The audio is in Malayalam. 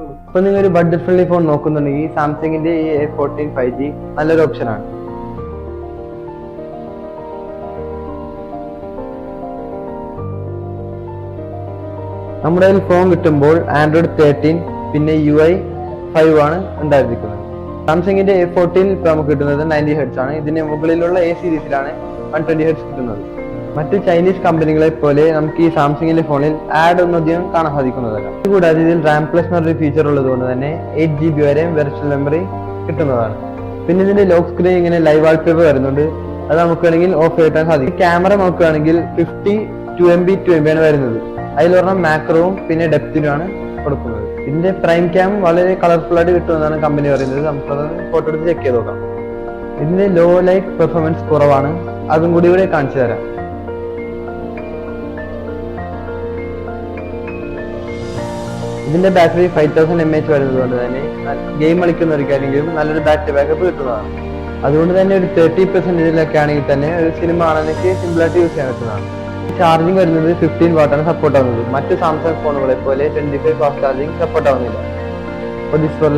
ഇപ്പോൾ നിങ്ങൾ ഒരു ബഡ്ജറ്റ് ഫ്രണ്ട്ലി ഫോൺ നോക്കുന്നുണ്ടെങ്കിൽ സാംസങ്ങിന്റെ ഈ A14 5G നല്ലൊരു ഓപ്ഷനാണ്. നമ്മുടെ കയ്യിൽ ഫോൺ കിട്ടുമ്പോൾ Android 13 പിന്നെ UI 5 ആണ് ഉണ്ടായിരിക്കുന്നത്. സാംസങ്ങിന്റെ A14 ഇപ്പോൾ നമുക്ക് കിട്ടുന്നത് 90 Hz ആണ്. ഇതിന് മുകളിലുള്ള A സീരീസിലാണ് 120 Hz കിട്ടുന്നത്. മറ്റ് ചൈനീസ് കമ്പനികളെ പോലെ നമുക്ക് ഈ സാംസങ്ങിന്റെ ഫോണിൽ ആഡ് ഒന്നധികം കാണാൻ സാധിക്കുന്നതല്ല. കൂടാതെ ഇതിൽ RAM+ എന്നൊരു ഫീച്ചർ ഉള്ളതുകൊണ്ട് തന്നെ 8GB വരെ വെർച്വൽ മെമ്മറി കിട്ടുന്നതാണ്. പിന്നെ ഇതിന്റെ ലോക്ക് സ്ക്രീൻ ഇങ്ങനെ ലൈവ് വാൾപേപ്പർ വരുന്നുണ്ട്. അത് നമുക്ക് വേണമെങ്കിൽ ഓഫ് ചെയ്താൻ സാധിക്കും. ക്യാമറ നോക്കുകയാണെങ്കിൽ 52MB 2MB ആണ് വരുന്നത്. അതിലൊരെണ്ണം മാക്രോവും പിന്നെ ഡെപ്തിനുമാണ് കൊടുക്കുന്നത്. ഇതിന്റെ പ്രൈം ക്യാം വളരെ കളർഫുൾ ആയിട്ട് കിട്ടുമെന്നാണ് കമ്പനി പറയുന്നത്. നമുക്കത് ഫോട്ടോ എടുത്ത് ചെക്ക് ചെയ്ത് നോക്കാം. ഇതിന്റെ ലോ ലൈറ്റ് പെർഫോമൻസ് കുറവാണ്, അതും കൂടി ഇവിടെ കാണിച്ചു തരാം. ഇതിന്റെ ബാറ്ററി 5000 mAh വരുന്നത് കൊണ്ട് തന്നെ ഗെയിം കളിക്കുന്നവർക്കാണെങ്കിലും നല്ലൊരു ബാറ്ററി ബാക്കപ്പ് കിട്ടുന്നതാണ്. അതുകൊണ്ട് തന്നെ ഒരു 30% ആണെങ്കിൽ തന്നെ ഒരു സിനിമ കാണാനൊക്കെ സിമ്പിളായിട്ട് യൂസ് ചെയ്യാൻ പറ്റുന്നതാണ്. ചാർജിങ് വരുന്നത് 15 വാട്ടാണ് സപ്പോർട്ട് ആവുന്നത്. മറ്റ് സാംസങ് ഫോണുകളെ പോലെ 25 ഫാസ്റ്റ് ചാർജിങ് സപ്പോർട്ട് ആവുന്നില്ല. അപ്പോൾ ദിസ് ഫോർ